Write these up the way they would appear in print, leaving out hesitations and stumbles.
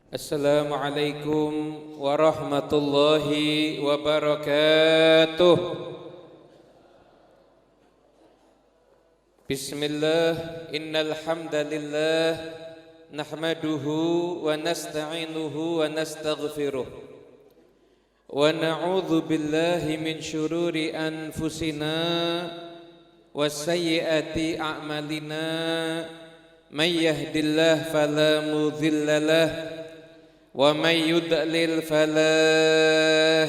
Assalamualaikum warahmatullahi wabarakatuh. Bismillah, innal hamdalillah nahmaduhu wa nasta'inuhu wa nastaghfiruh wa na'udzu billahi min syururi anfusina wa sayyiati a'malina. May yahdillahu fala mudilla lahu wa may yudlil fala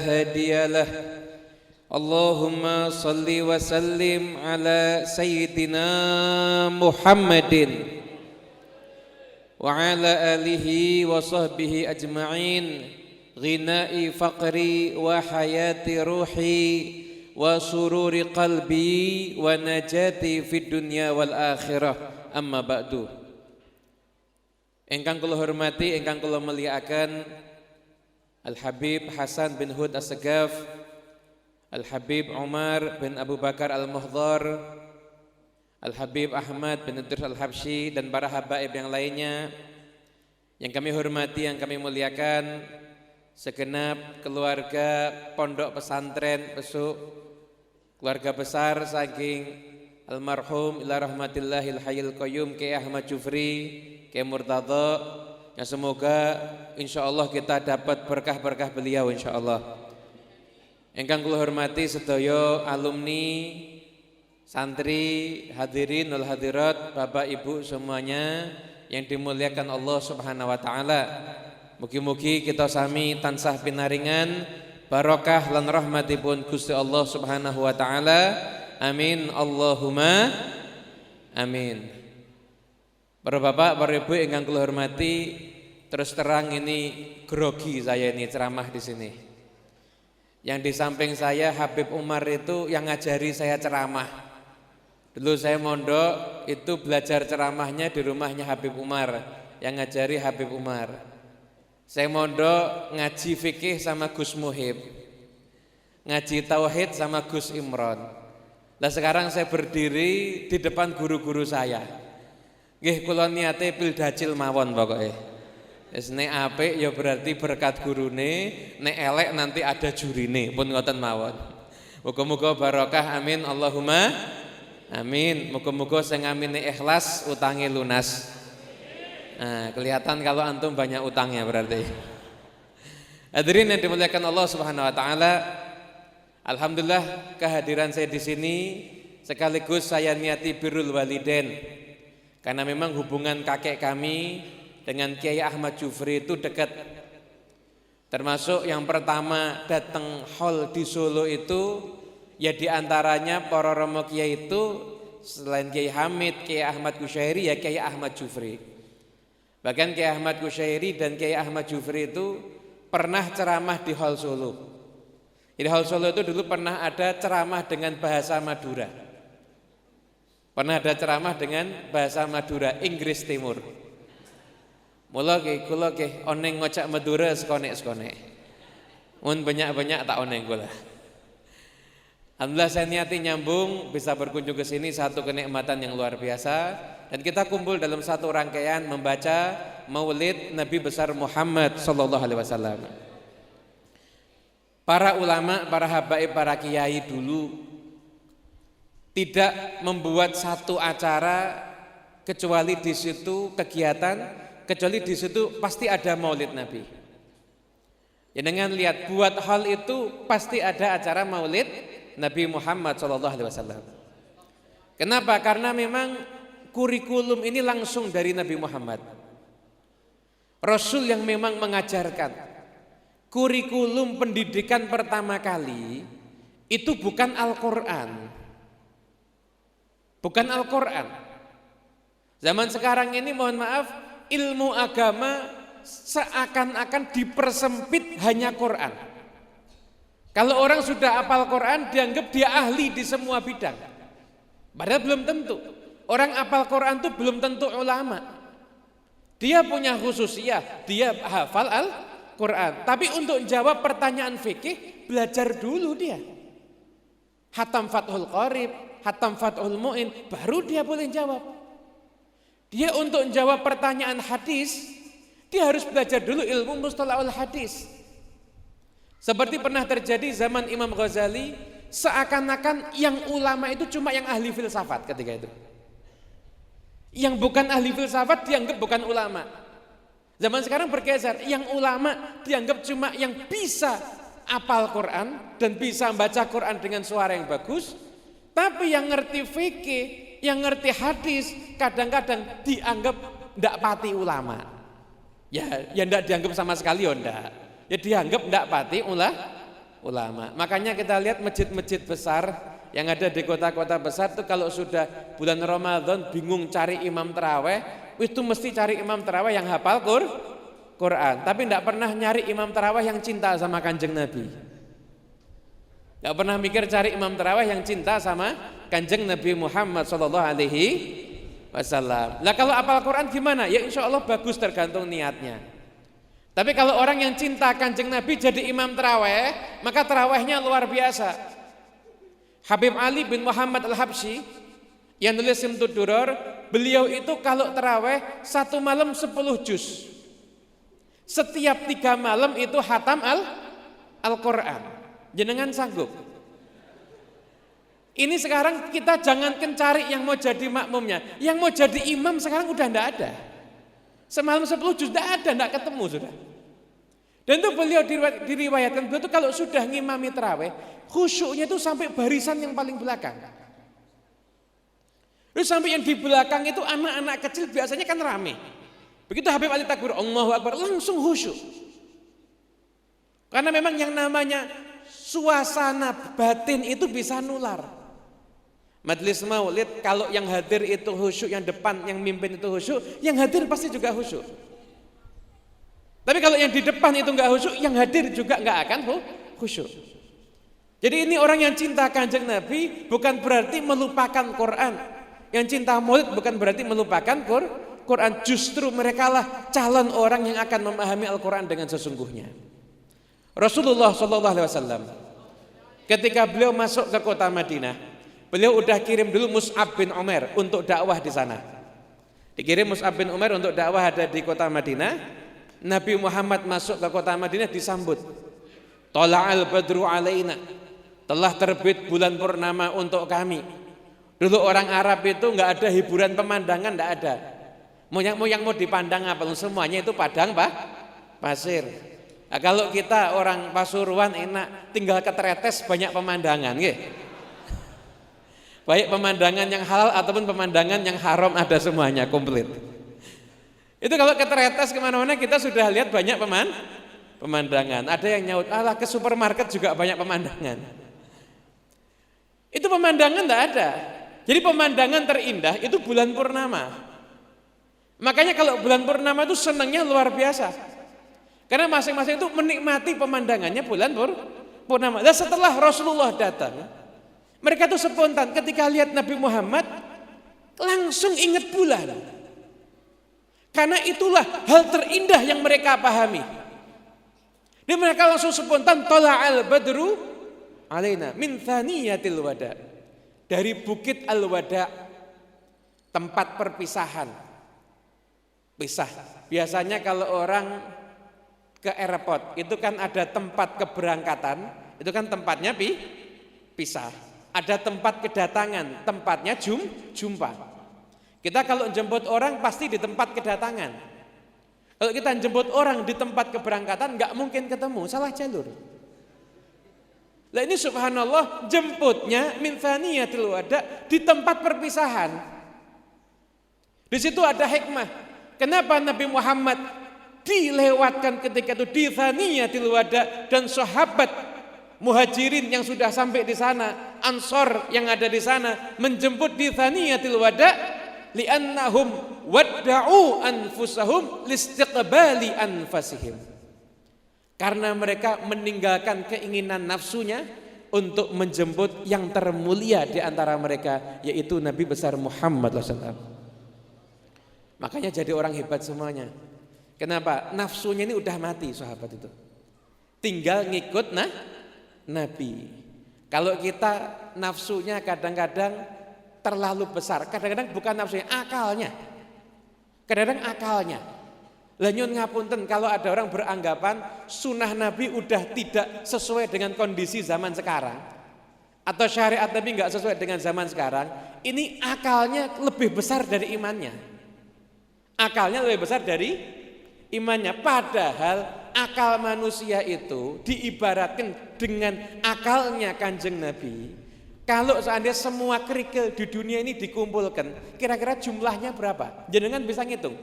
hadiyalah. Allahumma salli wa sallim ala sayyidina Muhammadin wa ala alihi wa sahbihi ajma'in. Ghina'i faqri wa hayati ruhi wa sururi qalbi wa najati fid dunya wal akhirah. Amma ba'du. Engkang kula hormati, engkang kula mulyakaken Al-Habib Hasan bin Hud As-Segaf, Al-Habib Umar bin Abu Bakar Al-Muhdhar, Al-Habib Ahmad bin Idris Al-Habsyi, dan para habaib yang lainnya yang kami hormati, yang kami muliakan, segenap keluarga Pondok Pesantren Besuk, keluarga besar saking almarhum ila rahmatillahil hayyil qayyum Kiai Ahmad Jufri, Kiai Murtadha, yang semoga insyaallah kita dapat berkah-berkah beliau insyaallah. Engkang kula hormati sedaya alumni, santri, hadirin wal hadirat, Bapak Ibu semuanya yang dimuliakan Allah Subhanahu wa taala. Mugi-mugi kita sami tansah pinaringan barokah lan rahmatipun Gusti Allah Subhanahu wa taala. Amin Allahumma amin. Para bapak, para ibu yang kula hormati, terus terang ini grogi saya ini ceramah di sini. Yang di samping saya Habib Umar itu yang ngajari saya ceramah. Dulu saya mondok itu belajar ceramahnya di rumahnya Habib Umar, yang ngajari Habib Umar. Saya mondok ngaji fikih sama Gus Muhib, ngaji tauhid sama Gus Imron. Nah sekarang saya berdiri di depan guru-guru saya. Nggih kula niate pildacil mawon pokoke. Wis nek apik ya berarti berkat gurune, nek elek nanti ada jurine, pun ngoten mawon. Muga-muga barokah, amin Allahumma amin. Muga-muga sing ngamine ikhlas utange lunas. Nah, kelihatan kalau antum banyak utangnya berarti. Hadirin yang dimuliakan Allah Subhanahu wa taala, alhamdulillah kehadiran saya di sini sekaligus saya niati birrul walidain. Karena memang hubungan kakek kami dengan Kiai Ahmad Jufri itu dekat. Termasuk yang pertama datang hall di Solo itu ya diantaranya para romo kiai itu selain Kiai Hamid, Kiai Ahmad Kusyairi ya Kiai Ahmad Jufri. Bahkan Kiai Ahmad Kusyairi dan Kiai Ahmad Jufri itu pernah ceramah di hall Solo. Di hall Solo itu dulu pernah ada ceramah dengan bahasa Madura. Pernah ada ceramah dengan bahasa Madura, Inggris Timur. Mula kula oneng ngocak Madura sekonek-sekonek. Mun banyak-banyak tak oneng kula. Alhamdulillah saya niati nyambung bisa berkunjung ke sini, satu kenikmatan yang luar biasa, dan kita kumpul dalam satu rangkaian membaca Maulid Nabi besar Muhammad sallallahu alaihi wasallam. Para ulama, para habaib, para kiai dulu tidak membuat satu acara kecuali di situ kegiatan, kecuali di situ pasti ada Maulid Nabi. Ya dengan lihat buat hal itu pasti ada acara Maulid Nabi Muhammad SAW. Kenapa? Karena memang kurikulum ini langsung dari Nabi Muhammad. Rasul yang memang mengajarkan. Kurikulum pendidikan pertama kali itu bukan Al-Quran. Bukan Al-Quran. Zaman sekarang ini mohon maaf, ilmu agama seakan-akan dipersempit hanya Quran. Kalau orang sudah hafal Quran dianggap dia ahli di semua bidang. Padahal belum tentu. Orang hafal Quran itu belum tentu ulama. Dia punya khususiyah, dia hafal Al-Quran. Tapi untuk jawab pertanyaan fikih belajar dulu dia. Hatam Fathul Qorib, hatam Fathul Mu'in, baru dia boleh jawab. Dia untuk menjawab pertanyaan hadis, Dia harus belajar dulu ilmu mustalahul hadis. Seperti pernah terjadi zaman Imam Ghazali, seakan-akan yang ulama itu cuma yang ahli filsafat ketika itu. Yang bukan ahli filsafat dianggap bukan ulama. Zaman sekarang bergeser, yang ulama dianggap cuma yang bisa apal Quran dan bisa membaca Quran dengan suara yang bagus. Tapi yang ngerti fikih, yang ngerti hadis, kadang-kadang dianggap ndak pati ulama. Ya ndak dianggap sama sekali, ndak. Ya dianggap ndak pati ulama. Makanya kita lihat masjid-masjid besar yang ada di kota-kota besar itu kalau sudah bulan Ramadan bingung cari imam taraweh, itu mesti cari imam taraweh yang hafal Quran. Tapi ndak pernah nyari imam taraweh yang cinta sama Kanjeng Nabi. Ndak pernah mikir cari imam taraweh yang cinta sama Kanjeng Nabi Muhammad sallallahu alaihi wasallam. Lah kalau hafal Quran gimana? Ya insya Allah bagus tergantung niatnya. Tapi kalau orang yang cinta Kanjeng Nabi jadi imam taraweh, maka tarawehnya luar biasa. Habib Ali bin Muhammad Al-Habsyi yang nulis Simtud Duror, beliau itu kalau taraweh satu malam 10 juz. Setiap 3 malam itu hatam Al-Quran. Jenengan sanggup? Ini sekarang kita jangankan cari yang mau jadi makmumnya, yang mau jadi imam sekarang udah enggak ada. Semalam 10 juz enggak ada, enggak ketemu sudah. Dan itu beliau diriwayatkan, beliau itu kalau sudah ngimami tarawih, khusyuknya itu sampai barisan yang paling belakang. Terus sampai yang di belakang itu anak-anak kecil biasanya kan rame. Begitu Habib Ali takbir, Allahu Akbar, langsung khusyuk. Karena memang yang namanya suasana batin itu bisa nular. Majelis maulid kalau yang hadir itu khusyuk, yang depan yang mimpin itu khusyuk, yang hadir pasti juga khusyuk. Tapi kalau yang di depan itu enggak khusyuk, yang hadir juga enggak akan khusyuk. Jadi ini orang yang cinta Kanjeng Nabi bukan berarti melupakan Quran. Yang cinta maulid bukan berarti melupakan Quran. Justru mereka lah calon orang yang akan memahami Al-Quran dengan sesungguhnya. Rasulullah SAW ketika beliau masuk ke kota Madinah, beliau udah kirim dulu Mus'ab bin Umair untuk dakwah di sana. Dikirim Mus'ab bin Umair untuk dakwah ada di kota Madinah. Nabi Muhammad masuk ke kota Madinah disambut. Tala'al badru alaina. Telah terbit bulan purnama untuk kami. Dulu orang Arab itu enggak ada hiburan pemandangan, enggak ada. Yang mau dipandang apa? Semuanya itu padang pasir. Nah, kalau kita orang Pasuruan enak, tinggal keteretes banyak pemandangan, nggih. Baik pemandangan yang halal ataupun pemandangan yang haram ada semuanya komplit. Itu kalau keteretes kemana-mana kita sudah lihat banyak pemandangan. Ada yang nyaut, alah ke supermarket juga banyak pemandangan. Itu pemandangan tidak ada. Jadi pemandangan terindah itu bulan purnama. Makanya kalau bulan purnama itu senangnya luar biasa. Karena masing-masing itu menikmati pemandangannya bulan purnama. Dan setelah Rasulullah datang, mereka itu spontan ketika lihat Nabi Muhammad langsung ingat bulan. Karena itulah hal terindah yang mereka pahami. Dan mereka langsung spontan tala'al badru alaina min thaniyatil wada. Dari bukit al-wada, tempat perpisahan. Pisah. Biasanya kalau orang ke airport itu kan ada tempat keberangkatan, itu kan tempatnya pisah. Ada tempat kedatangan, tempatnya jumpa. Kita kalau jemput orang pasti di tempat kedatangan. Kalau kita jemput orang di tempat keberangkatan nggak mungkin ketemu, salah jalur. Lah ini subhanallah jemputnya min thaniyatil wada di tempat perpisahan. Di situ ada hikmah. Kenapa Nabi Muhammad dilewatkan ketika itu di thaniyatil wada dan sahabat muhajirin yang sudah sampai di sana, ansor yang ada di sana menjemput di thaniyatil wada. Li'annahum wadda'u anfusahum listiqbali anfasihim. Karena mereka meninggalkan keinginan nafsunya untuk menjemput yang termulia di antara mereka, yaitu Nabi besar Muhammad SAW. Makanya jadi orang hebat semuanya. Kenapa? Nafsunya ini udah mati sahabat itu. Tinggal ngikut Nabi. Kalau kita nafsunya kadang-kadang terlalu besar, kadang-kadang bukan nafsunya, akalnya. Kadang-kadang akalnya. Lah nyun ngapunten kalau ada orang beranggapan sunnah Nabi udah tidak sesuai dengan kondisi zaman sekarang atau syariat Nabi nggak sesuai dengan zaman sekarang, ini akalnya lebih besar dari imannya. Akalnya lebih besar dari imannya. Padahal akal manusia itu diibaratkan dengan akalnya Kanjeng Nabi. Kalau seandainya semua kerikil di dunia ini dikumpulkan, kira-kira jumlahnya berapa? Jenengan bisa ngitung?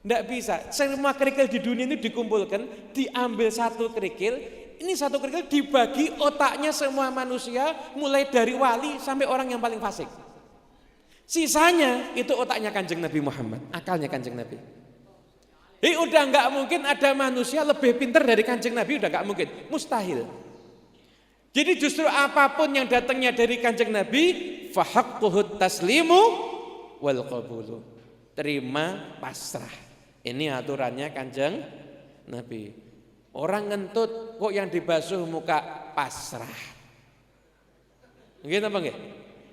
Tidak bisa. Semua kerikil di dunia ini dikumpulkan, diambil satu kerikil, ini satu kerikil dibagi otaknya semua manusia, mulai dari wali sampai orang yang paling fasik. Sisanya itu otaknya Kanjeng Nabi Muhammad, akalnya Kanjeng Nabi. Udah nggak mungkin ada manusia lebih pintar dari Kanjeng Nabi, udah nggak mungkin, mustahil. Jadi justru apapun yang datangnya dari Kanjeng Nabi, fahaqquhut taslimu wal qabulu. Terima, pasrah. Ini aturannya Kanjeng Nabi. Orang ngentut kok yang dibasuh muka pasrah. Nggih napa nggih?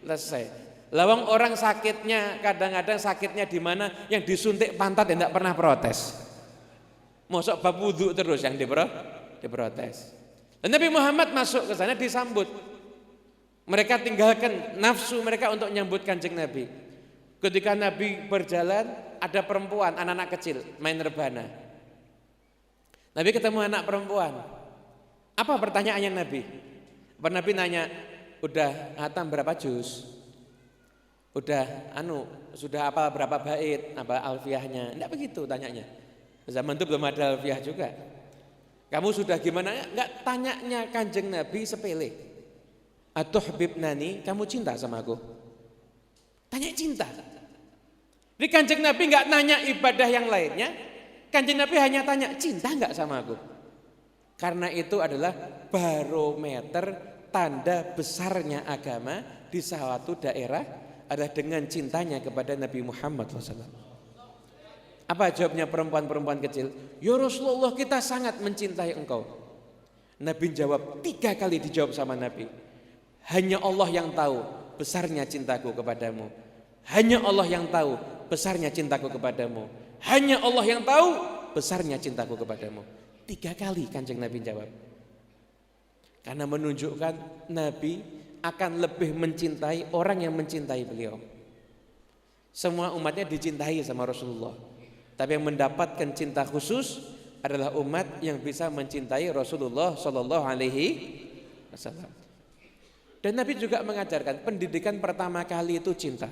Selesai. Lawang orang sakitnya kadang-kadang sakitnya di mana yang disuntik pantat tidak pernah protes. Mosok bab wudu terus yang diprotes. Dan Nabi Muhammad masuk ke sana disambut. Mereka tinggalkan nafsu mereka untuk menyambut Kanjeng Nabi. Ketika Nabi berjalan, ada perempuan, anak-anak kecil main rebana. Nabi ketemu anak perempuan. Apa pertanyaannya Nabi? Nabi nanya, udah hatam berapa juz? Udah sudah apa berapa bait, apa alfiahnya? Enggak begitu tanyanya. Zaman itu belum ada alfiah juga. Kamu sudah gimana? Enggak, tanyanya Kanjeng Nabi sepele. Atuhibnani, kamu cinta sama aku? Tanya cinta. Jadi Kanjeng Nabi enggak nanya ibadah yang lainnya. Kanjeng Nabi hanya tanya, cinta enggak sama aku? Karena itu adalah barometer tanda besarnya agama di suatu daerah adalah dengan cintanya kepada Nabi Muhammad SAW. Apa jawabnya perempuan-perempuan kecil? Ya Rasulullah, kita sangat mencintai engkau. Nabi jawab 3 kali, dijawab sama Nabi. Hanya Allah yang tahu besarnya cintaku kepadamu. Hanya Allah yang tahu besarnya cintaku kepadamu. Hanya Allah yang tahu besarnya cintaku kepadamu. 3 kali Kanjeng Nabi jawab. Karena menunjukkan Nabi akan lebih mencintai orang yang mencintai beliau. Semua umatnya dicintai sama Rasulullah. Tapi yang mendapatkan cinta khusus adalah umat yang bisa mencintai Rasulullah Sallallahu Alaihi Wasallam. Dan Nabi juga mengajarkan pendidikan pertama kali itu cinta.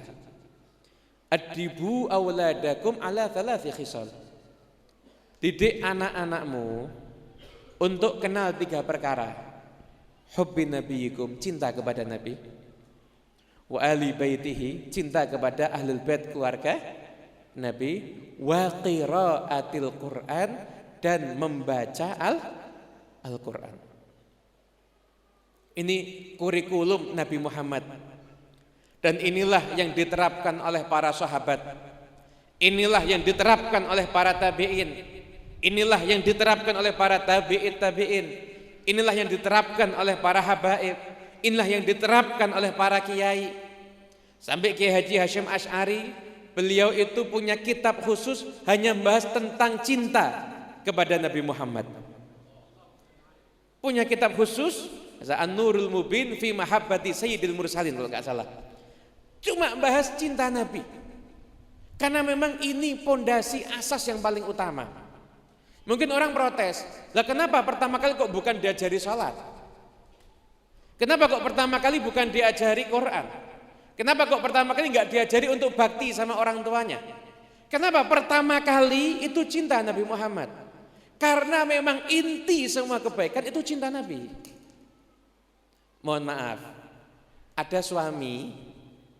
Adibu awladakum ala thalathi khisal. Didik anak-anakmu untuk kenal 3 perkara. Hubbi nabiyikum, cinta kepada Nabi. Wa ali baitihi, cinta kepada ahlul bait keluarga Nabi. Wa qiraatil Qur'an, dan membaca Al-Qur'an. Ini kurikulum Nabi Muhammad. Dan inilah yang diterapkan oleh para sahabat. Inilah yang diterapkan oleh para tabi'in. Inilah yang diterapkan oleh para tabi'in. Inilah yang diterapkan oleh para habaib. Inilah yang diterapkan oleh para kiai. Sampai Kiai Haji Hasyim Asy'ari, beliau itu punya kitab khusus hanya membahas tentang cinta kepada Nabi Muhammad. Punya kitab khusus An-Nurul Mubin fi Mahabbati Sayyidil Mursalin kalau enggak salah. Cuma bahas cinta Nabi. Karena memang ini pondasi asas yang paling utama. Mungkin orang protes, lah kenapa pertama kali kok bukan diajari sholat? Kenapa kok pertama kali bukan diajari Quran? Kenapa kok pertama kali nggak diajari untuk bakti sama orang tuanya? Kenapa pertama kali itu cinta Nabi Muhammad? Karena memang inti semua kebaikan itu cinta Nabi. Mohon maaf, ada suami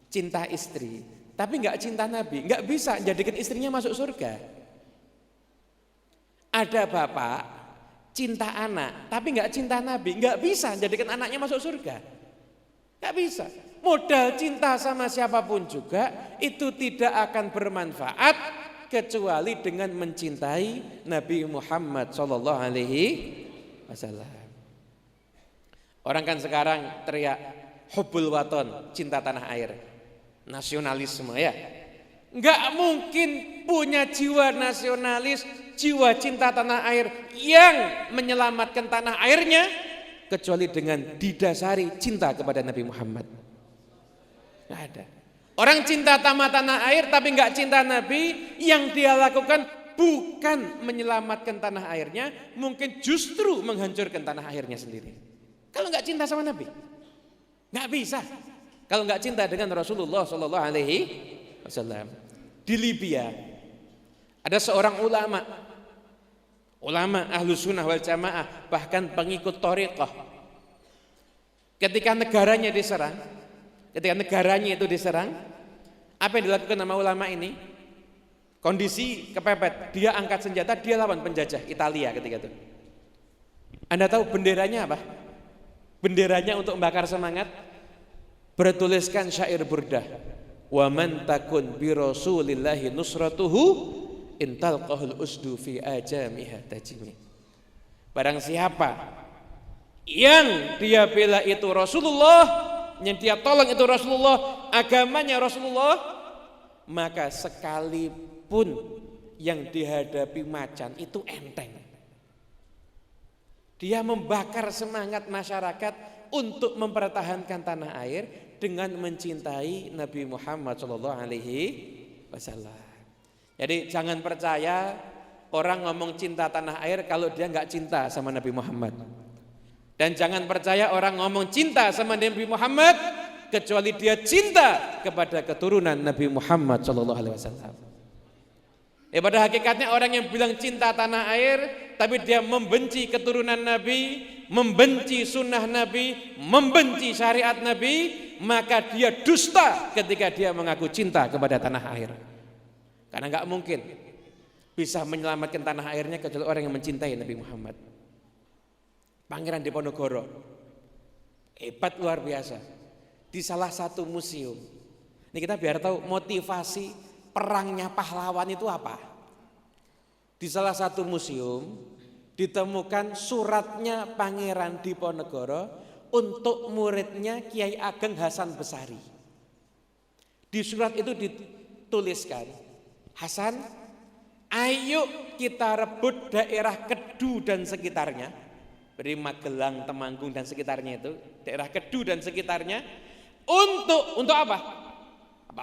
cinta istri, tapi nggak cinta Nabi, nggak bisa jadikan istrinya masuk surga. Ada bapak cinta anak, tapi nggak cinta Nabi, nggak bisa jadikan anaknya masuk surga. Nggak bisa. Modal cinta sama siapapun juga itu tidak akan bermanfaat kecuali dengan mencintai Nabi Muhammad Sallallahu Alaihi Wasallam. Orang kan sekarang teriak hubbul waton, cinta tanah air, nasionalisme ya. Nggak mungkin punya jiwa nasionalis, jiwa cinta tanah air yang menyelamatkan tanah airnya kecuali dengan didasari cinta kepada Nabi Muhammad. Nggak ada. Orang cinta tanah air tapi nggak cinta Nabi, yang dia lakukan bukan menyelamatkan tanah airnya, mungkin justru menghancurkan tanah airnya sendiri. Kalau nggak cinta sama Nabi, nggak bisa. Kalau nggak cinta dengan Rasulullah Shallallahu Alaihi Wasallam. Di Libya ada seorang ulama ahlu sunnah wal jamaah, bahkan pengikut thariqah. Ketika negaranya itu diserang, apa yang dilakukan sama ulama ini? Kondisi kepepet, dia angkat senjata, dia lawan penjajah Italia ketika itu. Anda tahu benderanya apa? Benderanya untuk membakar semangat bertuliskan syair burdah, wa man takun bi rasulillahi nusratuhu intal qahul usdu fi ajamiha tajimi. Barang siapa yang dia bela itu Rasulullah, yang dia tolong itu Rasulullah, agamanya Rasulullah, maka sekalipun yang dihadapi macan itu enteng. Dia membakar semangat masyarakat untuk mempertahankan tanah air dengan mencintai Nabi Muhammad SAW. Jadi jangan percaya orang ngomong cinta tanah air kalau dia nggak cinta sama Nabi Muhammad. Dan jangan percaya orang ngomong cinta sama Nabi Muhammad kecuali dia cinta kepada keturunan Nabi Muhammad SAW. Pada hakikatnya orang yang bilang cinta tanah air tapi dia membenci keturunan Nabi, membenci sunnah Nabi, membenci syariat Nabi, maka dia dusta ketika dia mengaku cinta kepada tanah air. Karena nggak mungkin bisa menyelamatkan tanah airnya kecuali orang yang mencintai Nabi Muhammad. Pangeran Diponegoro hebat luar biasa. Di salah satu museum, ini kita biar tahu motivasi perangnya pahlawan itu apa. Di salah satu museum ditemukan suratnya Pangeran Diponegoro untuk muridnya Kiai Ageng Hasan Besari. Di surat itu dituliskan, Hasan, ayo kita rebut daerah Kedu dan sekitarnya, beri Magelang, Temanggung dan sekitarnya itu, daerah Kedu dan sekitarnya, untuk apa?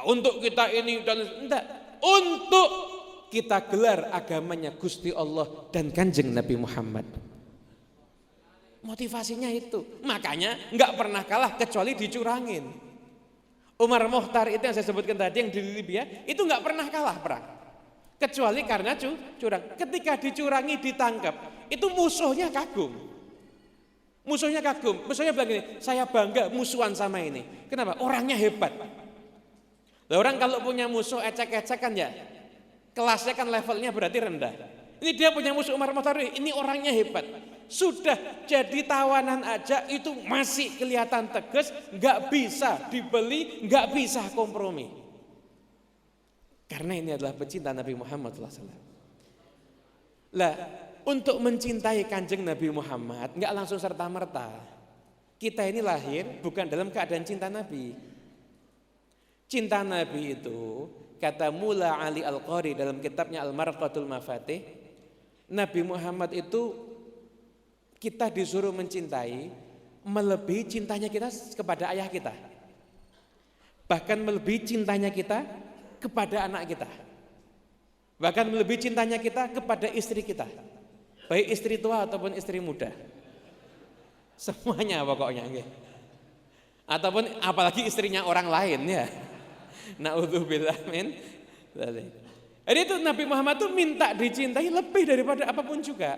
Untuk kita ini dan enggak, untuk kita gelar agamanya Gusti Allah dan Kanjeng Nabi Muhammad. Motivasinya itu, makanya enggak pernah kalah kecuali dicurangin. Umar Mokhtar itu yang saya sebutkan tadi yang di Libya itu enggak pernah kalah perang, kecuali karena curang. Ketika dicurangi ditangkap, itu musuhnya kagum. Musuhnya bilang gini, saya bangga musuhan sama ini. Kenapa? Orangnya hebat. Lah orang kalau punya musuh ecek-ecek kan ya, kelasnya kan levelnya berarti rendah. Ini dia punya musuh Umar Mokhtar, ini orangnya hebat. Sudah jadi tawanan aja itu masih kelihatan tegas, nggak bisa dibeli, nggak bisa kompromi. Karena ini adalah pecinta Nabi Muhammad SAW. Lah, untuk mencintai Kanjeng Nabi Muhammad nggak langsung serta-merta. Kita ini lahir bukan dalam keadaan cinta Nabi. Cinta Nabi itu, kata Mula Ali Al-Qari dalam kitabnya Al-Marqatul Mafatih, Nabi Muhammad itu kita disuruh mencintai melebihi cintanya kita kepada ayah kita. Bahkan melebihi cintanya kita kepada anak kita. Bahkan melebihi cintanya kita kepada istri kita. Baik istri tua ataupun istri muda. Semuanya pokoknya. Ataupun apalagi istrinya orang lain ya. Na'udzubillah min dzalik. Jadi itu Nabi Muhammad itu minta dicintai lebih daripada apapun juga.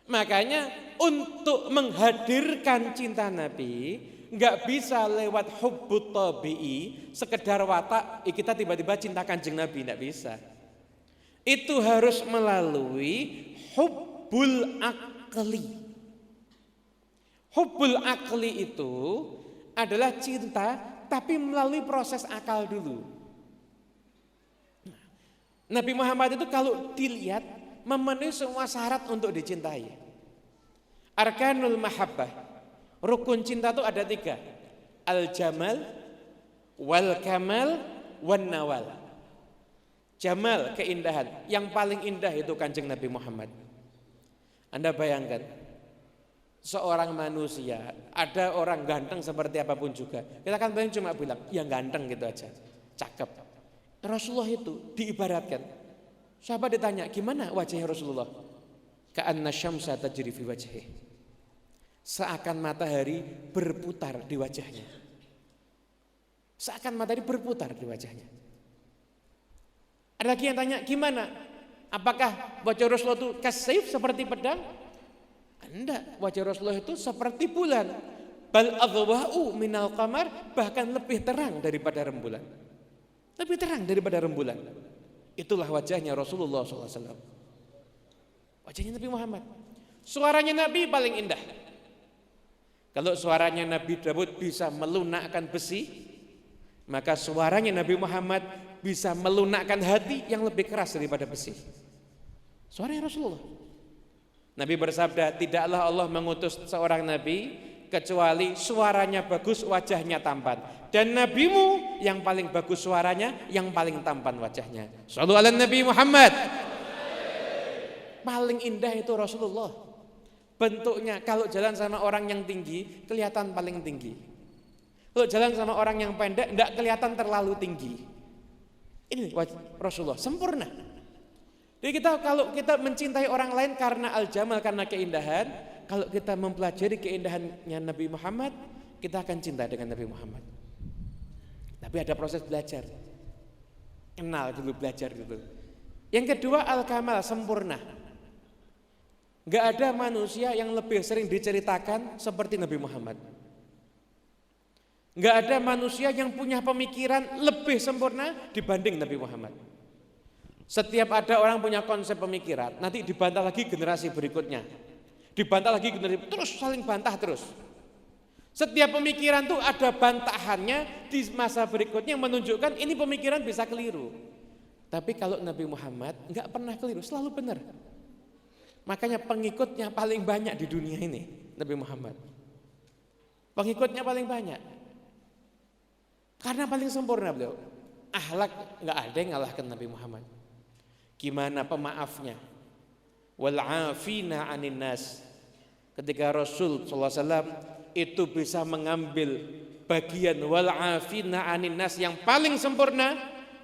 Makanya untuk menghadirkan cinta Nabi enggak bisa lewat hubbut tabi'i, sekedar watak kita tiba-tiba cinta Kanjeng Nabi, enggak bisa. Itu harus melalui hubbul akli. Hubbul akli itu adalah cinta tapi melalui proses akal dulu. Nabi Muhammad itu kalau dilihat memenuhi semua syarat untuk dicintai. Arkanul mahabbah, rukun cinta itu ada 3. Al-jamal, wal kamal, wan nawal. Jamal, keindahan. Yang paling indah itu Kanjeng Nabi Muhammad. Anda bayangkan, seorang manusia, ada orang ganteng seperti apapun juga, kita kan paling cuma bilang, yang ganteng gitu aja, cakep. Rasulullah itu diibaratkan, sahabat ditanya, gimana wajahnya Rasulullah? Ka'anna syamsa tajri fi wajhi. Seakan matahari berputar di wajahnya. Seakan matahari berputar di wajahnya. Ada lagi yang tanya, gimana? Apakah wajah Rasulullah itu kasif seperti pedang? Enggak, wajah Rasulullah itu seperti bulan. Bal adwa'u minal qamar, bahkan lebih terang daripada rembulan. Lebih terang daripada rembulan. Itulah wajahnya Rasulullah SAW. Wajahnya Nabi Muhammad. Suaranya Nabi paling indah. Kalau suaranya Nabi Daud bisa melunakkan besi, maka suaranya Nabi Muhammad bisa melunakkan hati yang lebih keras daripada besi. Suaranya Rasulullah. Nabi bersabda, tidaklah Allah mengutus seorang nabi kecuali suaranya bagus, wajahnya tampan. Dan nabimu yang paling bagus suaranya, yang paling tampan wajahnya. Shallu ala Nabi Muhammad. Paling indah itu Rasulullah. Bentuknya kalau jalan sama orang yang tinggi kelihatan paling tinggi. Kalau jalan sama orang yang pendek enggak kelihatan terlalu tinggi. Ini Rasulullah sempurna. Jadi kalau kita mencintai orang lain karena al-jamal, karena keindahan, kalau kita mempelajari keindahannya Nabi Muhammad, kita akan cinta dengan Nabi Muhammad. Tapi ada proses belajar. Kenal dulu, belajar dulu. Yang kedua, al-kamal, sempurna. Gak ada manusia yang lebih sering diceritakan seperti Nabi Muhammad. Gak ada manusia yang punya pemikiran lebih sempurna dibanding Nabi Muhammad. Setiap ada orang punya konsep pemikiran, nanti dibantah lagi generasi berikutnya. Dibantah lagi generasi, terus saling bantah terus. Setiap pemikiran tuh ada bantahannya di masa berikutnya yang menunjukkan ini pemikiran bisa keliru. Tapi kalau Nabi Muhammad gak pernah keliru, selalu benar. Makanya pengikutnya paling banyak di dunia ini, Nabi Muhammad. Pengikutnya paling banyak. Karena paling sempurna beliau. Akhlak enggak ada yang ngalahkan Nabi Muhammad. Gimana pemaafnya? Wal 'afina 'anin nas. Ketika Rasul sallallahu alaihi wasallam itu bisa mengambil bagian wal 'afina 'anin nas yang paling sempurna,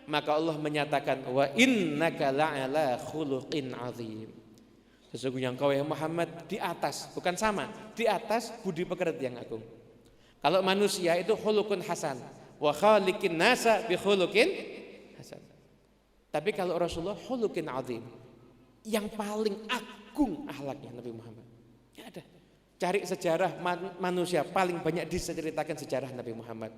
maka Allah menyatakan wa innaka la'ala khuluqin 'azim. Sesungguhnya engkau ya Muhammad di atas, bukan sama, di atas budi pekerti yang agung. Kalau manusia itu khuluqun hasan, wa khaliqin nasa bi khuluqin hasan. Tapi kalau Rasulullah khuluqin azim, yang paling agung akhlaknya Nabi Muhammad. Enggak ada. Cari sejarah manusia paling banyak diceritakan sejarah Nabi Muhammad.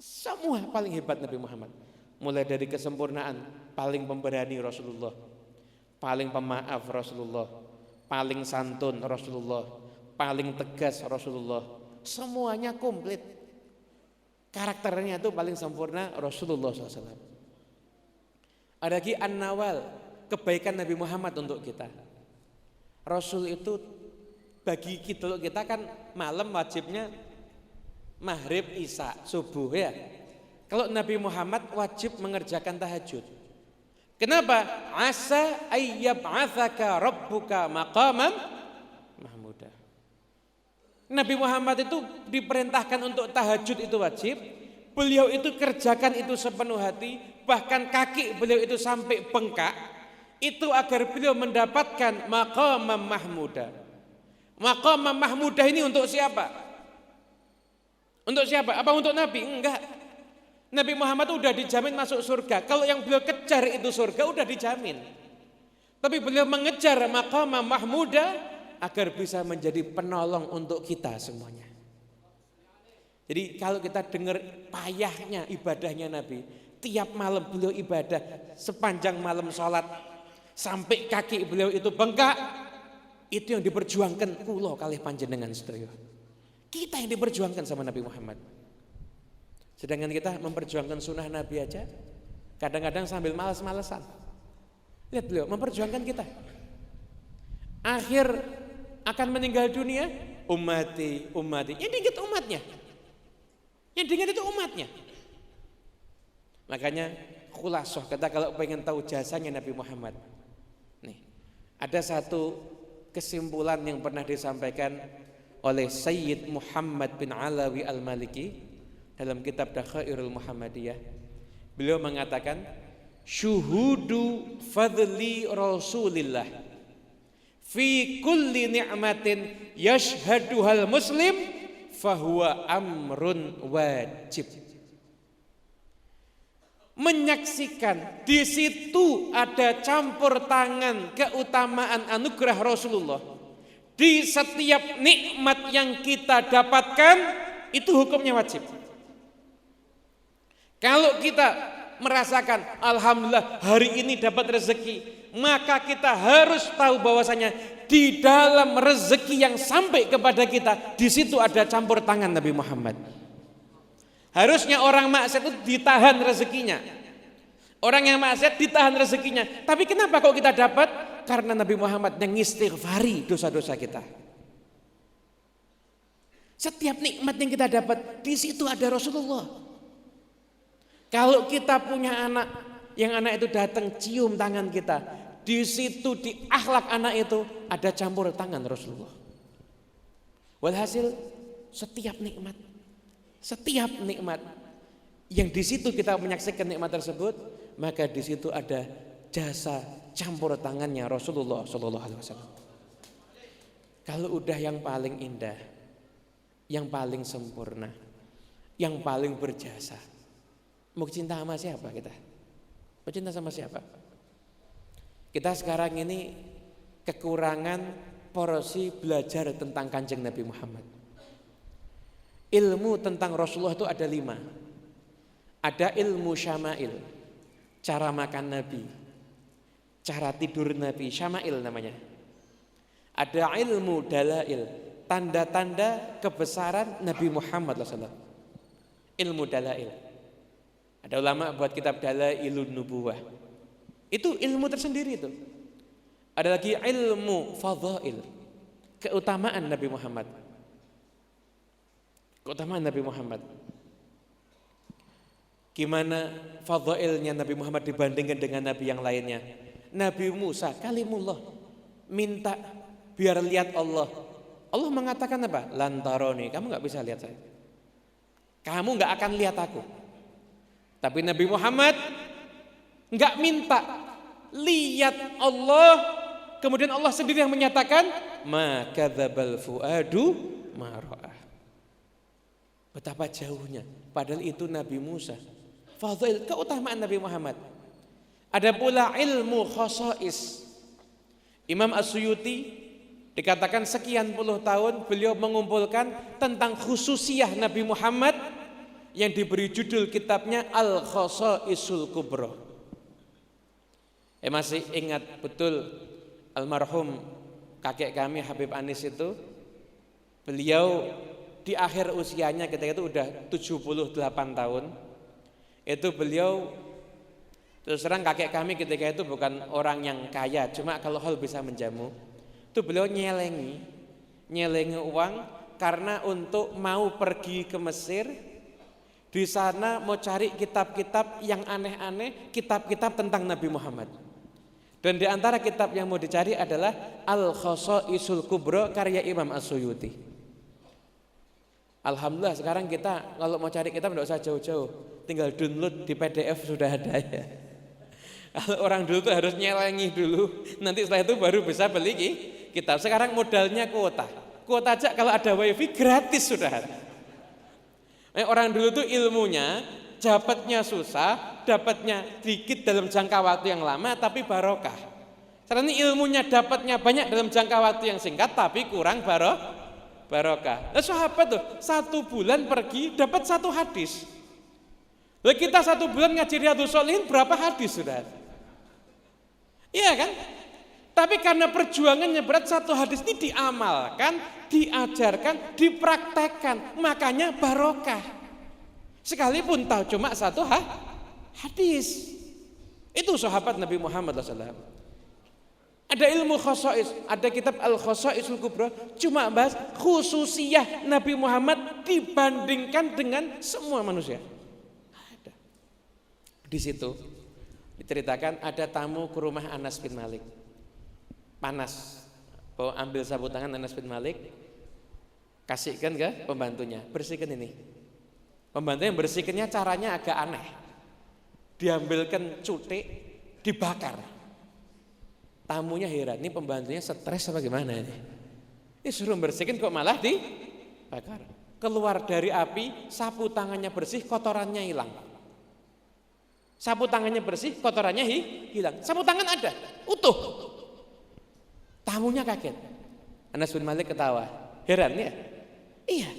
Semua paling hebat Nabi Muhammad. Mulai dari kesempurnaan, paling pemberani Rasulullah. Paling pemaaf Rasulullah, paling santun Rasulullah, paling tegas Rasulullah, semuanya komplit. Karakternya itu paling sempurna Rasulullah SAW. Ada lagi an-nawal, kebaikan Nabi Muhammad untuk kita. Rasul itu bagi kita kan malam wajibnya maghrib, isya, subuh ya. Kalau Nabi Muhammad wajib mengerjakan tahajud. Kenapa? Asa ayyab'atsaka rabbuka maqaman mahmuda. Nabi Muhammad itu diperintahkan untuk tahajud itu wajib. Beliau itu kerjakan itu sepenuh hati, bahkan kaki beliau itu sampai bengkak. Itu agar beliau mendapatkan maqaman mahmuda. Maqaman mahmuda ini untuk siapa? Untuk siapa? Apa untuk Nabi? Enggak. Nabi Muhammad udah dijamin masuk surga. Kalau yang beliau kejar itu surga udah dijamin. Tapi beliau mengejar maqamah mahmuda agar bisa menjadi penolong untuk kita semuanya. Jadi kalau kita dengar payahnya ibadahnya Nabi, tiap malam beliau ibadah sepanjang malam sholat sampai kaki beliau itu bengkak, itu yang diperjuangkan kula kalih panjenengan sedaya. Kita yang diperjuangkan sama Nabi Muhammad. Sedangkan kita memperjuangkan sunnah Nabi aja kadang-kadang sambil malas-malesan. Lihat beliau memperjuangkan kita. Akhir akan meninggal dunia, ummati. Yang diingat umatnya. Yang diingat itu umatnya. Makanya khulasoh kita kalau pengen tahu jasanya Nabi Muhammad. Nih, ada satu kesimpulan yang pernah disampaikan oleh Sayyid Muhammad bin Alawi Al-Maliki dalam kitab Dakhairul Muhammadiyah. Beliau mengatakan, syuhudu fadli Rasulillah fi kulli ni'matin yashhaduhal muslim fahuwa amrun wajib. Menyaksikan di situ ada campur tangan keutamaan anugerah Rasulullah di setiap nikmat yang kita dapatkan, itu hukumnya wajib. Kalau kita merasakan alhamdulillah hari ini dapat rezeki, maka kita harus tahu bahwasanya di dalam rezeki yang sampai kepada kita di situ ada campur tangan Nabi Muhammad. Harusnya orang maksiat itu ditahan rezekinya. Orang yang maksiat ditahan rezekinya. Tapi kenapa kok kita dapat? Karena Nabi Muhammad yang istighfari dosa-dosa kita. Setiap nikmat yang kita dapat di situ ada Rasulullah. Kalau kita punya anak, yang anak itu datang cium tangan kita, di situ di akhlak anak itu ada campur tangan Rasulullah. Walhasil setiap nikmat yang di situ kita menyaksikan nikmat tersebut, maka di situ ada jasa campur tangannya Rasulullah Sallallahu Alaihi Wasallam. Kalau udah yang paling indah, yang paling sempurna, yang paling berjasa, mau cinta sama siapa kita? Mau cinta sama siapa? Kita sekarang ini kekurangan porsi belajar tentang Kanjeng Nabi Muhammad. Ilmu tentang Rasulullah itu ada 5. Ada ilmu syama'il, cara makan Nabi, cara tidur Nabi, syama'il namanya. Ada ilmu dalail, tanda-tanda kebesaran Nabi Muhammad SAW. Ilmu dalail. Ada ulama buat kitab Dalailun Nubuwah. Itu ilmu tersendiri itu. Ada lagi ilmu fadhail, keutamaan Nabi Muhammad. Keutamaan Nabi Muhammad. Gimana fadhailnya Nabi Muhammad dibandingkan dengan Nabi yang lainnya? Nabi Musa kalimullah, minta biar lihat Allah. Allah mengatakan apa? Lantaroni, kamu gak bisa lihat saya. Kamu gak akan lihat aku. Tapi Nabi Muhammad gak minta lihat Allah, kemudian Allah sendiri yang menyatakan ma kadzabal fuadu ma ra'ah. Betapa jauhnya, padahal itu Nabi Musa. Fadhail, keutamaan Nabi Muhammad. Ada pula ilmu khasais. Imam As-Suyuti dikatakan sekian puluh tahun beliau mengumpulkan tentang khususiyah Nabi Muhammad yang diberi judul kitabnya Al-Khasaisul Kubra. Masih ingat betul almarhum kakek kami Habib Anis itu, beliau di akhir usianya ketika itu udah 78 tahun. Itu beliau, terus terang kakek kami ketika itu bukan orang yang kaya, cuma kalau hal bisa menjamu. Itu beliau nyelengi uang karena untuk mau pergi ke Mesir. Di sana mau cari kitab-kitab yang aneh-aneh, kitab-kitab tentang Nabi Muhammad. Dan di antara kitab yang mau dicari adalah Al-Khasaisul Kubra karya Imam As-Suyuti. Alhamdulillah sekarang kita kalau mau cari kitab tidak usah jauh-jauh, tinggal download di PDF sudah ada ya. Kalau orang dulu tuh harus nyelengi dulu, nanti setelah itu baru bisa beli kitab. Sekarang modalnya kuota aja kalau ada wifi gratis sudah ada. Orang dulu tuh ilmunya dapatnya susah, dapatnya dikit dalam jangka waktu yang lama tapi barokah. Sekarang ini ilmunya dapatnya banyak dalam jangka waktu yang singkat tapi kurang barokah. Nah, sahabat tuh 1 bulan pergi dapat 1 hadis. Lah kita 1 bulan ngaji Riyadhus Shalihin berapa hadis sudah? Iya kan? Tapi karena perjuangannya berat, 1 hadis ini diamalkan, diajarkan, dipraktekkan, makanya barokah. Sekalipun tahu cuma 1 hadis. Itu sahabat Nabi Muhammad SAW. Ada ilmu khasais, ada kitab Al-Khasaisul Kubra, cuma bahas khususiyah Nabi Muhammad dibandingkan dengan semua manusia. Ada. Di situ Diceritakan ada tamu ke rumah Anas bin Malik. Panas. Ambil sapu tangan Anas bin Malik, kasihkan ke pembantunya, bersihkan ini. Pembantu yang bersihkannya caranya agak aneh. Diambilkan cutik, dibakar. Tamunya heran, ini pembantunya stres apa gimana ini? Ini suruh bersihkan kok malah dibakar. Keluar dari api, sapu tangannya bersih, kotorannya hilang. Sapu tangannya bersih, kotorannya hilang. Sapu tangan ada, utuh. Tamunya kaget. Anas bin Malik ketawa. Heran ya? Iya,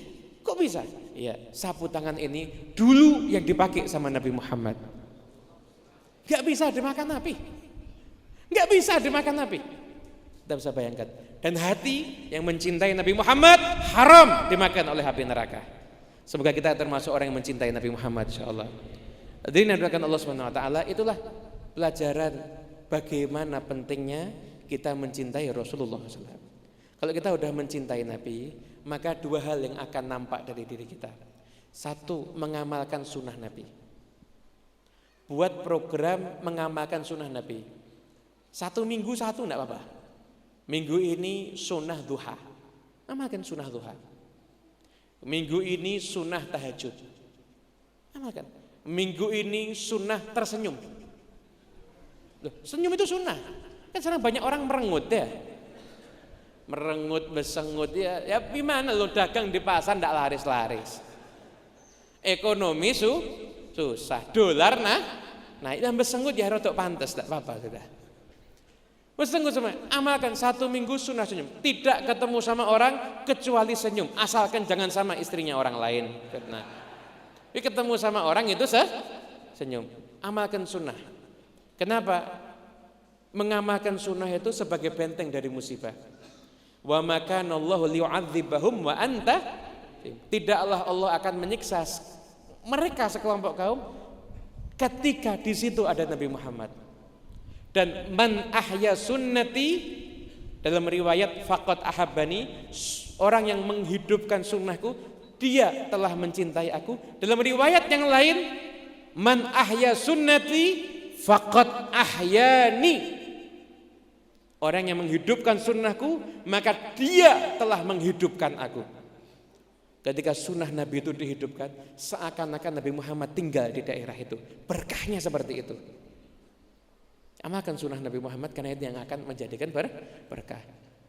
kok bisa? Iya, sapu tangan ini dulu yang dipakai sama Nabi Muhammad. Gak bisa dimakan api. Gak bisa dimakan api. Kita bisa bayangkan. Dan hati yang mencintai Nabi Muhammad haram dimakan oleh api neraka. Semoga kita termasuk orang yang mencintai Nabi Muhammad, insyaallah. Hadirin yang dimuliakan Allah Subhanahu wa taala, itulah pelajaran bagaimana pentingnya kita mencintai Rasulullah SAW. Kalau kita sudah mencintai Nabi, maka dua hal yang akan nampak dari diri kita. Satu, mengamalkan sunnah Nabi. Buat program mengamalkan sunnah Nabi. 1 minggu 1 enggak apa-apa. Minggu ini sunnah duha, amalkan sunnah duha. Minggu ini sunnah tahajud, amalkan. Minggu ini sunnah tersenyum. Loh, senyum itu sunnah. Kan sekarang banyak orang merengut ya. Merengut, besengut ya gimana lo dagang di pasar ndak laris-laris. Ekonomi susah, dolar naik dan besengut ya rodok pantes, ndak apa-apa sudah. Besengut sama, amalkan 1 minggu sunnah senyum. Tidak ketemu sama orang kecuali senyum, asalkan jangan sama istrinya orang lain. Nah, ketemu sama orang itu senyum. Amalkan sunnah. Kenapa? Mengamalkan sunnah itu sebagai benteng dari musibah. Wa makanallahu liyu'adzibahum wa anta. Tidaklah Allah akan menyiksa mereka sekelompok kaum ketika di situ ada Nabi Muhammad. Dan man ahya sunnati, dalam riwayat faqad ahabbani, orang yang menghidupkan sunnahku dia telah mencintai aku. Dalam riwayat yang lain, man ahya sunnati faqad ahyani, orang yang menghidupkan sunnahku maka dia telah menghidupkan aku. Ketika sunnah Nabi itu dihidupkan, seakan-akan Nabi Muhammad tinggal di daerah itu. Berkahnya seperti itu. Amalkan sunnah Nabi Muhammad karena itu yang akan menjadikan berkah.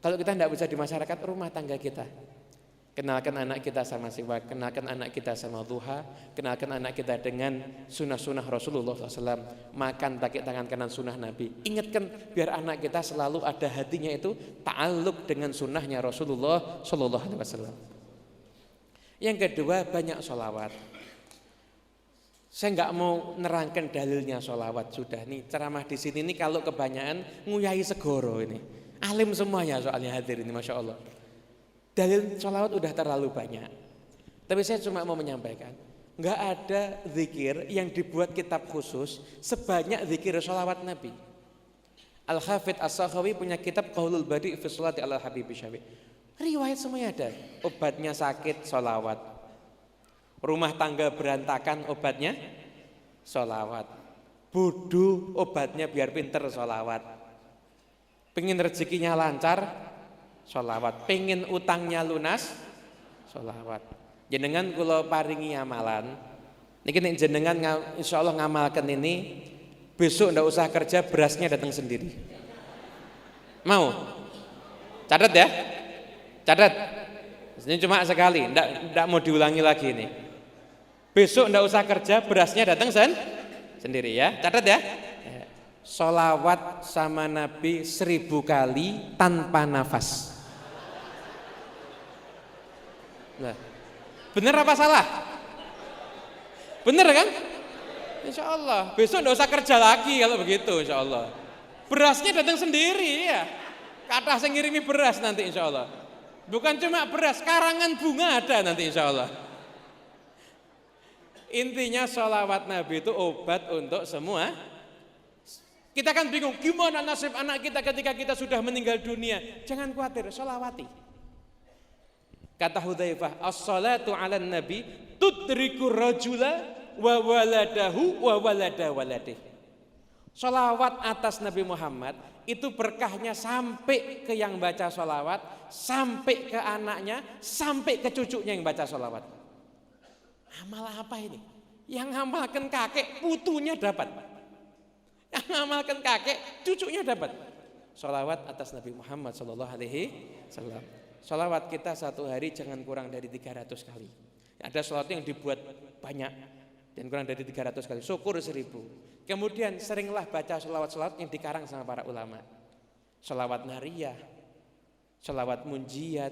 Kalau kita tidak bisa di masyarakat rumah tangga kita, kenalkan anak kita sama siwak, kenalkan anak kita sama duha, kenalkan anak kita dengan sunnah-sunnah Rasulullah SAW, makan pakai tangan kanan sunnah Nabi. Ingatkan biar anak kita selalu ada hatinya itu ta'alluq dengan sunnahnya Rasulullah SAW. Yang kedua, banyak sholawat. Saya nggak mau nerangkan dalilnya sholawat, sudah nih ceramah di sini nih kalau kebanyakan nguyai segoro ini, alim semuanya soalnya hadir ini, masya Allah. Dalil sholawat udah terlalu banyak. Tapi saya cuma mau menyampaikan, nggak ada zikir yang dibuat kitab khusus sebanyak zikir sholawat Nabi. Al-Hafidh As-Sakhawi punya kitab Qaulul Badi' fi Sholati ala Habibi Syafi'. Riwayat semuanya ada. Obatnya sakit sholawat. Rumah tangga berantakan obatnya sholawat. Bodoh obatnya biar pinter sholawat. Pengen rezekinya lancar sholawat. Pengen utangnya lunas sholawat. Jenengan kula paringi amalan niki nek jenengan insyaallah ngamalkan ini, besok ndak usah kerja, berasnya datang sendiri. Mau? Catat ya? Catat. Ini cuma sekali, ndak mau diulangi lagi ini. Besok ndak usah kerja, berasnya datang sendiri ya. Catat ya? Sholawat sama Nabi 1000 kali tanpa nafas. Nah, bener apa salah? Bener kan? Insya Allah. Besok ndak usah kerja lagi kalau begitu, insya Allah. Berasnya datang sendiri ya. Kata saya ngirimi beras nanti insya Allah. Bukan cuma beras, karangan bunga ada nanti insya Allah. Intinya sholawat Nabi itu obat untuk semua. Kita kan bingung, gimana nasib anak kita ketika kita sudah meninggal dunia? Jangan khawatir, sholawati. Kata Hudzaifah, as-salatu ala nabi tudriku rajula wa waladahu wa walada waladih. Sholawat atas Nabi Muhammad itu berkahnya sampai ke yang baca sholawat, sampai ke anaknya, sampai ke cucunya yang baca sholawat. Amal apa ini? Yang amalkan kakek, putunya dapat. Yang amalkan kakek, cucunya dapat. Sholawat atas Nabi Muhammad Sallallahu Alaihi Wasallam. Sholawat kita satu hari jangan kurang dari 300 kali. Ada sholawat yang dibuat banyak dan kurang dari 300 kali. Syukur 1000. Kemudian seringlah baca sholawat-sholawat yang dikarang sama para ulama. Sholawat nariyah, sholawat munjiyat,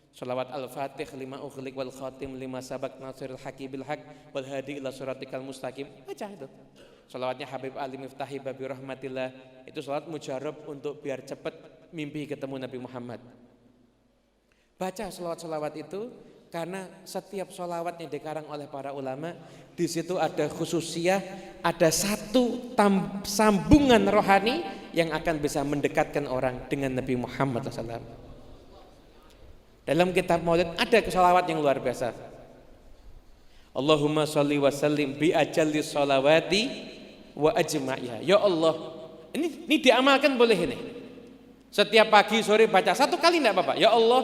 sholawat al-fatih lima ukhliq wal khatim lima sabak nasirul haqi bil haq wal hadi ila suratikal mustaqim. Baca itu. Sholawatnya Habib Ali Miftahi Babi Rahmatillah. Itu sholawat mujarab untuk biar cepat mimpi ketemu Nabi Muhammad. Baca sholawat-sholawat itu karena setiap sholawat yang dikarang oleh para ulama di situ ada khususiyah, ada satu sambungan rohani yang akan bisa mendekatkan orang dengan Nabi Muhammad SAW. Dalam kitab Maulid ada sholawat yang luar biasa. Allahumma sholli wa sallim bi ajalli sholawati wa ajma'iha. Ya Allah, ini diamalkan boleh ini. Setiap pagi sore baca satu kali enggak apa-apa. Ya Allah,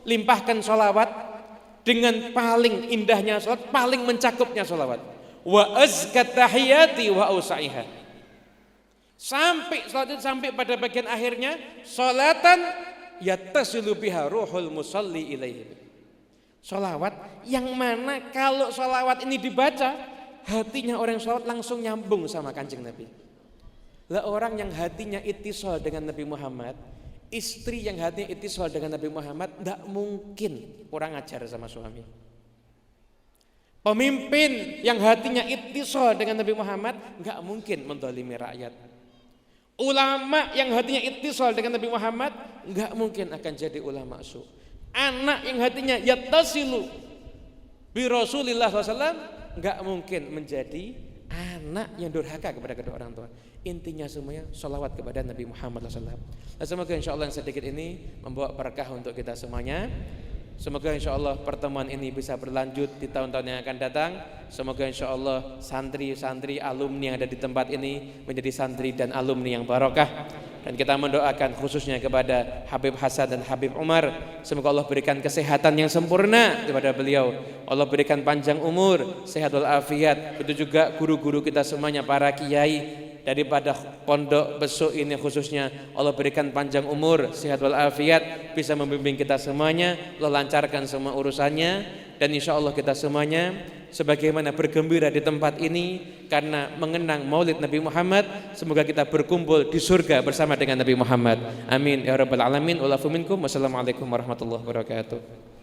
limpahkan sholawat dengan paling indahnya sholawat, paling mencakupnya sholawat. Wa azkat tahiyati wa ausaiha. Sampai sholawat itu sampai pada bagian akhirnya, sholatan yattasilu biha ruhul musalli ilaihi. Sholawat yang mana kalau sholawat ini dibaca, hatinya orang yang sholawat langsung nyambung sama Kanjeng Nabi. Lah orang yang hatinya ittisal dengan Nabi Muhammad, istri yang hatinya ittisal dengan Nabi Muhammad tidak mungkin kurang ajar sama suami. Pemimpin yang hatinya ittisal dengan Nabi Muhammad nggak mungkin mendolimi rakyat. Ulama yang hatinya ittisal dengan Nabi Muhammad nggak mungkin akan jadi ulama su. Anak yang hatinya yattasilu bi Rasulillah SAW nggak mungkin menjadi anak yang durhaka kepada kedua orang tua. Intinya semuanya sholawat kepada Nabi Muhammad SAW. Nah, semoga insya Allah yang sedikit ini membawa berkah untuk kita semuanya. Semoga insya Allah pertemuan ini bisa berlanjut di tahun-tahun yang akan datang. Semoga insya Allah santri-santri alumni yang ada di tempat ini menjadi santri dan alumni yang barokah. Dan kita mendoakan khususnya kepada Habib Hasan dan Habib Umar. Semoga Allah berikan kesehatan yang sempurna kepada beliau. Allah berikan panjang umur, sehat walafiat. Itu juga guru-guru kita semuanya, para kiai daripada pondok besok ini khususnya. Allah berikan panjang umur, sehat walafiat, bisa membimbing kita semuanya. Allah lancarkan semua urusannya. Dan insya Allah kita semuanya sebagaimana bergembira di tempat ini karena mengenang Maulid Nabi Muhammad, semoga kita berkumpul di surga bersama dengan Nabi Muhammad. Amin ya rabbal alamin. Wassalamualaikum warahmatullahi wabarakatuh.